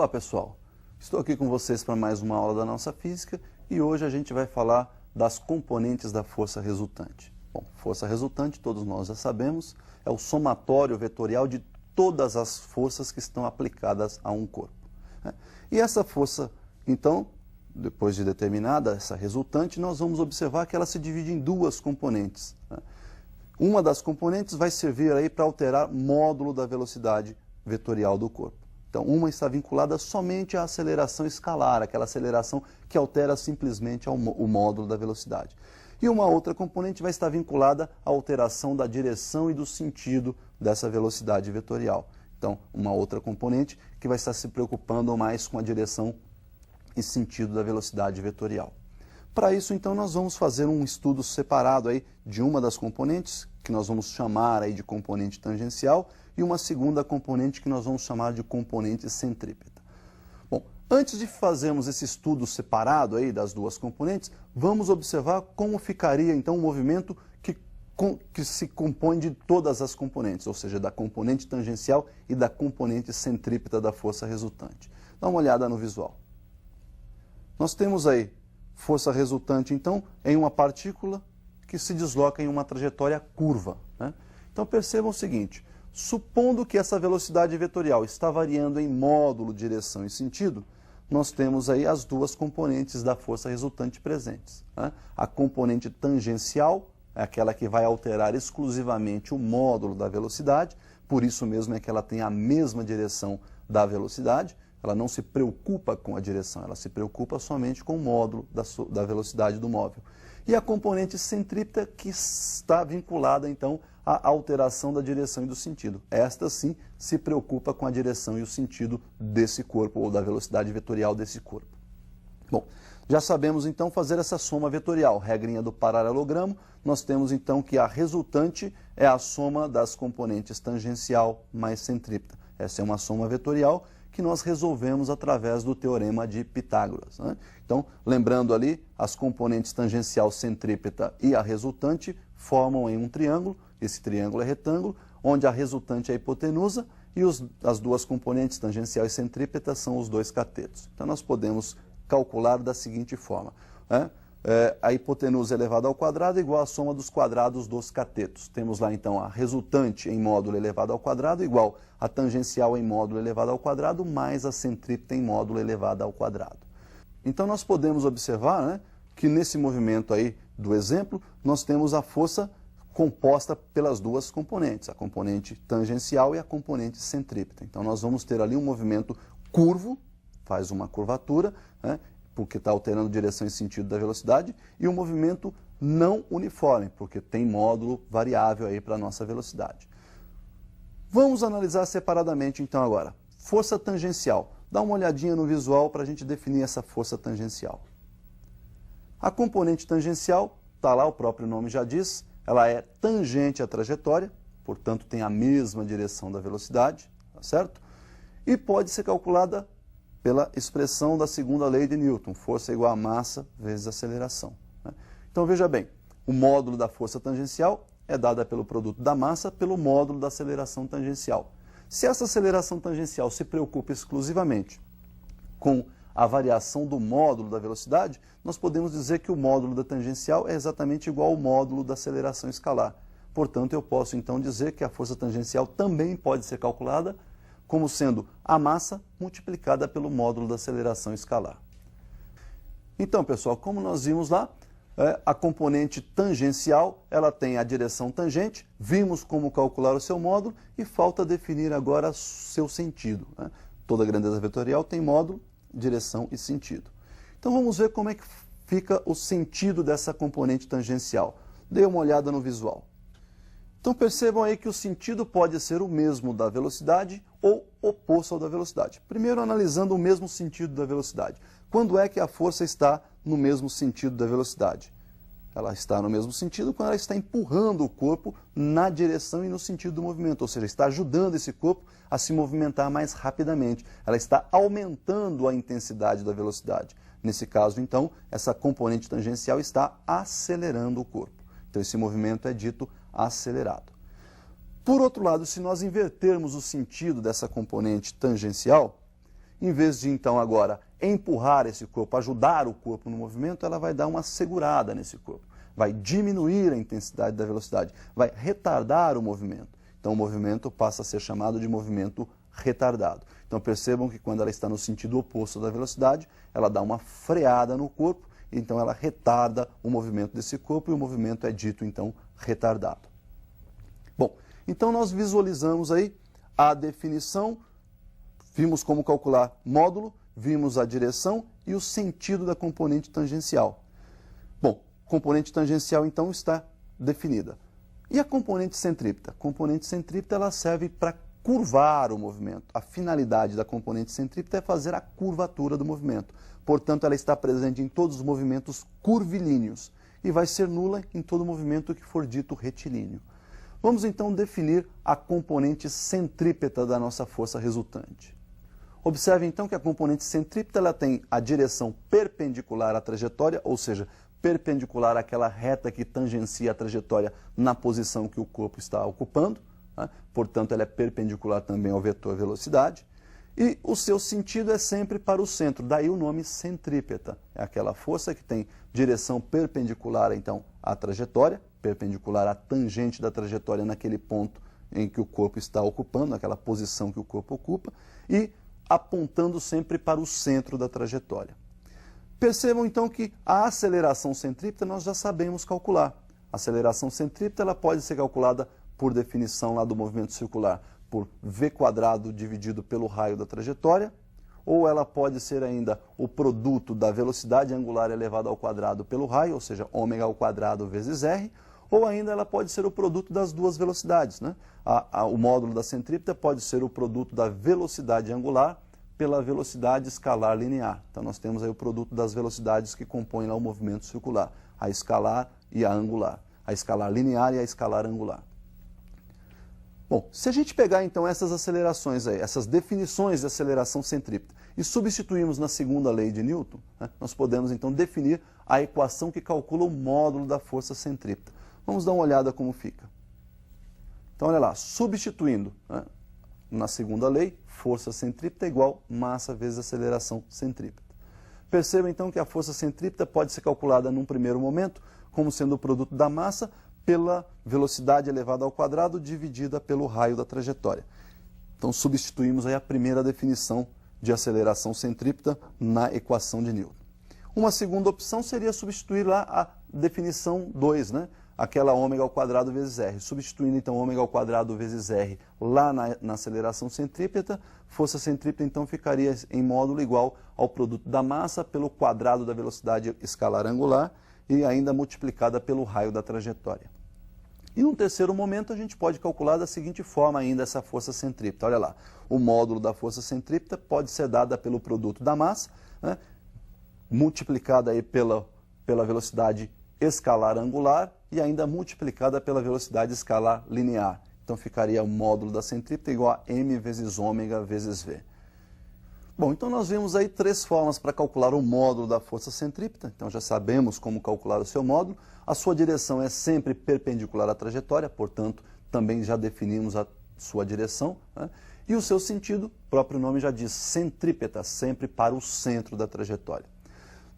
Olá pessoal, estou aqui com vocês para mais uma aula da nossa física e hoje a gente vai falar das componentes da força resultante. Bom, força resultante, todos nós já sabemos, é o somatório vetorial de todas as forças que estão aplicadas a um corpo. E essa força, então, depois de determinada, essa resultante, nós vamos observar que ela se divide em duas componentes. Uma das componentes vai servir aí para alterar módulo da velocidade vetorial do corpo. Então, uma está vinculada somente à aceleração escalar, aquela aceleração que altera simplesmente o módulo da velocidade. E uma outra componente vai estar vinculada à alteração da direção e do sentido dessa velocidade vetorial. Então, uma outra componente que vai estar se preocupando mais com a direção e sentido da velocidade vetorial. Para isso, então, nós vamos fazer um estudo separado aí de uma das componentes, que nós vamos chamar aí de componente tangencial, e uma segunda componente que nós vamos chamar de componente centrípeta. Bom, antes de fazermos esse estudo separado aí das duas componentes, vamos observar como ficaria então o movimento que se compõe de todas as componentes, ou seja, da componente tangencial e da componente centrípeta da força resultante. Dá uma olhada no visual. Nós temos aí força resultante, então, em uma partícula que se desloca em uma trajetória curva. Então, percebam o seguinte, supondo que essa velocidade vetorial está variando em módulo, direção e sentido, nós temos aí as duas componentes da força resultante presentes. A componente tangencial é aquela que vai alterar exclusivamente o módulo da velocidade, por isso mesmo é que ela tem a mesma direção da velocidade, ela não se preocupa com a direção, ela se preocupa somente com o módulo da velocidade do móvel. E a componente centrípeta que está vinculada, então, à alteração da direção e do sentido. Esta, sim, se preocupa com a direção e o sentido desse corpo, ou da velocidade vetorial desse corpo. Bom, já sabemos, então, fazer essa soma vetorial. Regrinha do paralelogramo, nós temos, então, que a resultante é a soma das componentes tangencial mais centrípeta. Essa é uma soma vetorial que nós resolvemos através do teorema de Pitágoras. Então, lembrando ali, as componentes tangencial, centrípeta e a resultante formam em um triângulo, esse triângulo é retângulo, onde a resultante é a hipotenusa e as duas componentes tangencial e centrípeta são os dois catetos. Então, nós podemos calcular da seguinte forma, a hipotenusa elevada ao quadrado é igual à soma dos quadrados dos catetos. Temos lá, então, a resultante em módulo elevado ao quadrado igual a tangencial em módulo elevado ao quadrado mais a centrípeta em módulo elevado ao quadrado. Então, nós podemos observar que nesse movimento aí do exemplo, nós temos a força composta pelas duas componentes, a componente tangencial e a componente centrípeta. Então, nós vamos ter ali um movimento curvo, faz uma curvatura, porque está alterando direção e sentido da velocidade, e um movimento não uniforme, porque tem módulo variável aí para a nossa velocidade. Vamos analisar separadamente então agora. Força tangencial. Dá uma olhadinha no visual para a gente definir essa força tangencial. A componente tangencial, está lá, o próprio nome já diz, ela é tangente à trajetória, portanto tem a mesma direção da velocidade, tá certo? E pode ser calculada pela expressão da segunda lei de Newton, força igual a massa vezes aceleração. Então veja bem, o módulo da força tangencial é dada pelo produto da massa pelo módulo da aceleração tangencial. Se essa aceleração tangencial se preocupa exclusivamente com a variação do módulo da velocidade, nós podemos dizer que o módulo da tangencial é exatamente igual ao módulo da aceleração escalar. Portanto, eu posso então dizer que a força tangencial também pode ser calculada como sendo a massa multiplicada pelo módulo da aceleração escalar. Então, pessoal, como nós vimos lá, a componente tangencial, ela tem a direção tangente, vimos como calcular o seu módulo e falta definir agora seu sentido. Toda grandeza vetorial tem módulo, direção e sentido. Então vamos ver como é que fica o sentido dessa componente tangencial. Dê uma olhada no visual. Então percebam aí que o sentido pode ser o mesmo da velocidade ou oposto ao da velocidade. Primeiro analisando o mesmo sentido da velocidade. Quando é que a força está no mesmo sentido da velocidade? Ela está no mesmo sentido quando ela está empurrando o corpo na direção e no sentido do movimento, ou seja, está ajudando esse corpo a se movimentar mais rapidamente. Ela está aumentando a intensidade da velocidade. Nesse caso, então, essa componente tangencial está acelerando o corpo. Então, esse movimento é dito acelerado. Por outro lado, se nós invertermos o sentido dessa componente tangencial, em vez de então agora empurrar esse corpo, ajudar o corpo no movimento, ela vai dar uma segurada nesse corpo, vai diminuir a intensidade da velocidade, vai retardar o movimento. Então o movimento passa a ser chamado de movimento retardado. Então percebam que quando ela está no sentido oposto da velocidade, ela dá uma freada no corpo, então ela retarda o movimento desse corpo e o movimento é dito então retardado. Bom, então nós visualizamos aí a definição, vimos como calcular módulo, vimos a direção e o sentido da componente tangencial. Bom, componente tangencial então está definida. E a componente centrípeta? A componente centrípeta ela serve para curvar o movimento. A finalidade da componente centrípeta é fazer a curvatura do movimento. Portanto, ela está presente em todos os movimentos curvilíneos e vai ser nula em todo movimento que for dito retilíneo. Vamos então definir a componente centrípeta da nossa força resultante. Observe então que a componente centrípeta ela tem a direção perpendicular à trajetória, ou seja, perpendicular àquela reta que tangencia a trajetória na posição que o corpo está ocupando, né? Portanto, ela é perpendicular também ao vetor velocidade, e o seu sentido é sempre para o centro, daí o nome centrípeta. É aquela força que tem direção perpendicular então à trajetória, perpendicular à tangente da trajetória naquele ponto em que o corpo está ocupando, naquela posição que o corpo ocupa, e apontando sempre para o centro da trajetória. Percebam então que a aceleração centrípeta nós já sabemos calcular. A aceleração centrípeta ela pode ser calculada por definição lá do movimento circular, por v² dividido pelo raio da trajetória, ou ela pode ser ainda o produto da velocidade angular elevada ao quadrado pelo raio, ou seja, ω² vezes r, ou ainda ela pode ser o produto das duas velocidades, né? O módulo da centrípeta pode ser o produto da velocidade angular pela velocidade escalar linear. Então nós temos aí o produto das velocidades que compõem lá o movimento circular, a escalar e a angular, a escalar linear e a escalar angular. Bom, se a gente pegar então essas acelerações aí, essas definições de aceleração centrípeta e substituirmos na segunda lei de Newton, né, nós podemos então definir a equação que calcula o módulo da força centrípeta. Vamos dar uma olhada como fica. Então olha lá, substituindo, né, na segunda lei, força centrípeta é igual massa vezes aceleração centrípeta. Perceba então que a força centrípeta pode ser calculada num primeiro momento como sendo o produto da massa pela velocidade elevada ao quadrado dividida pelo raio da trajetória. Então substituímos aí a primeira definição de aceleração centrípeta na equação de Newton. Uma segunda opção seria substituir lá a definição 2, né? Aquela ω² vezes r. Substituindo então ω² vezes r lá na aceleração centrípeta, força centrípeta então ficaria em módulo igual ao produto da massa pelo quadrado da velocidade escalar angular e ainda multiplicada pelo raio da trajetória. E num terceiro momento a gente pode calcular da seguinte forma ainda essa força centrípeta. Olha lá, o módulo da força centrípeta pode ser dada pelo produto da massa, né, multiplicada aí pela velocidade escalar angular e ainda multiplicada pela velocidade escalar linear. Então ficaria o módulo da centrípeta igual a m vezes ω vezes v. Bom, então nós vimos aí três formas para calcular o módulo da força centrípeta. Então já sabemos como calcular o seu módulo. A sua direção é sempre perpendicular à trajetória, portanto, também já definimos a sua direção, né? E o seu sentido, o próprio nome já diz, centrípeta, sempre para o centro da trajetória.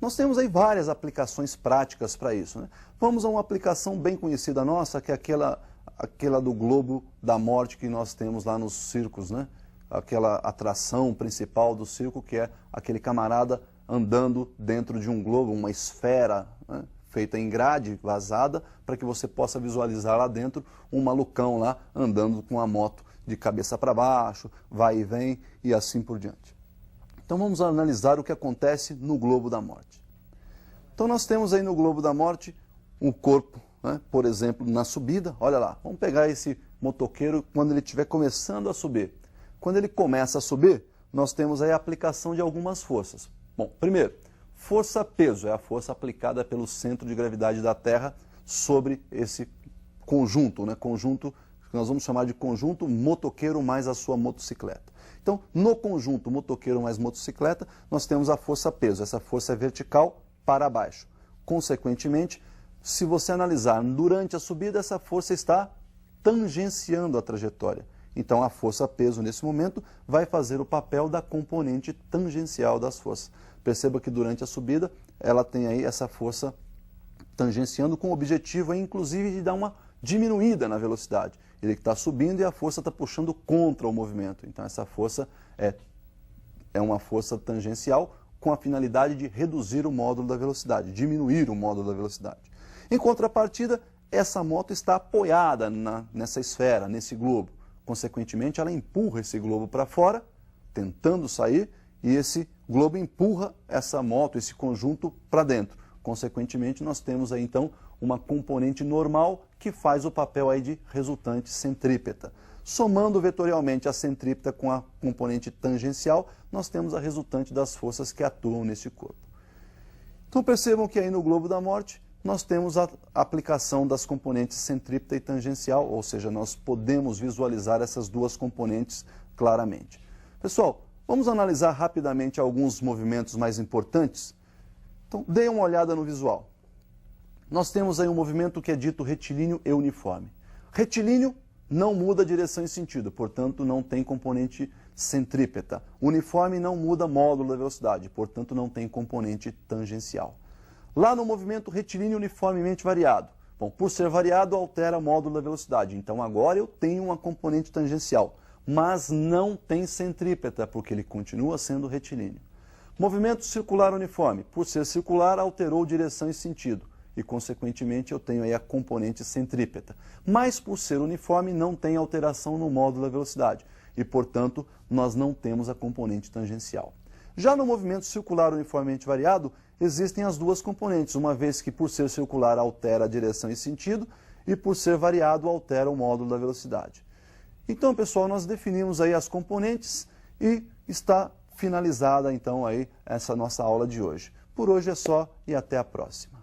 Nós temos aí várias aplicações práticas para isso, né? Vamos a uma aplicação bem conhecida nossa, que é aquela do globo da morte que nós temos lá nos circos, né? Aquela atração principal do circo, que é aquele camarada andando dentro de um globo, uma esfera, né, feita em grade, vazada, para que você possa visualizar lá dentro um malucão lá andando com a moto de cabeça para baixo, vai e vem e assim por diante. Então vamos analisar o que acontece no globo da morte. Então nós temos aí no globo da morte um corpo, né, por exemplo, na subida. Olha lá, vamos pegar esse motoqueiro quando ele estiver começando a subir. Quando ele começa a subir, nós temos aí a aplicação de algumas forças. Bom, primeiro, força-peso é a força aplicada pelo centro de gravidade da Terra sobre esse conjunto, né? Conjunto que nós vamos chamar de conjunto motoqueiro mais a sua motocicleta. Então, no conjunto motoqueiro mais motocicleta, nós temos a força-peso. Essa força é vertical para baixo. Consequentemente, se você analisar durante a subida, essa força está tangenciando a trajetória. Então a força-peso nesse momento vai fazer o papel da componente tangencial das forças. Perceba que durante a subida ela tem aí essa força tangenciando com o objetivo, inclusive, de dar uma diminuída na velocidade. Ele está subindo e a força está puxando contra o movimento. Então essa força é uma força tangencial com a finalidade de reduzir o módulo da velocidade, diminuir o módulo da velocidade. Em contrapartida, essa moto está apoiada nessa esfera, nesse globo. Consequentemente, ela empurra esse globo para fora, tentando sair, e esse globo empurra essa moto, esse conjunto, para dentro. Consequentemente, nós temos aí, então, uma componente normal que faz o papel aí de resultante centrípeta. Somando vetorialmente a centrípeta com a componente tangencial, nós temos a resultante das forças que atuam nesse corpo. Então percebam que aí no globo da morte nós temos a aplicação das componentes centrípeta e tangencial, ou seja, nós podemos visualizar essas duas componentes claramente. Pessoal, vamos analisar rapidamente alguns movimentos mais importantes? Então, deem uma olhada no visual. Nós temos aí um movimento que é dito retilíneo e uniforme. Retilíneo não muda direção e sentido, portanto não tem componente centrípeta. Uniforme não muda módulo da velocidade, portanto não tem componente tangencial. Lá no movimento retilíneo uniformemente variado, bom, por ser variado altera o módulo da velocidade, então agora eu tenho uma componente tangencial, mas não tem centrípeta, porque ele continua sendo retilíneo. Movimento circular uniforme, por ser circular alterou direção e sentido, e consequentemente eu tenho aí a componente centrípeta. Mas por ser uniforme não tem alteração no módulo da velocidade, e portanto nós não temos a componente tangencial. Já no movimento circular uniformemente variado, existem as duas componentes, uma vez que por ser circular altera a direção e sentido, e por ser variado altera o módulo da velocidade. Então, pessoal, nós definimos aí as componentes e está finalizada então aí essa nossa aula de hoje. Por hoje é só e até a próxima.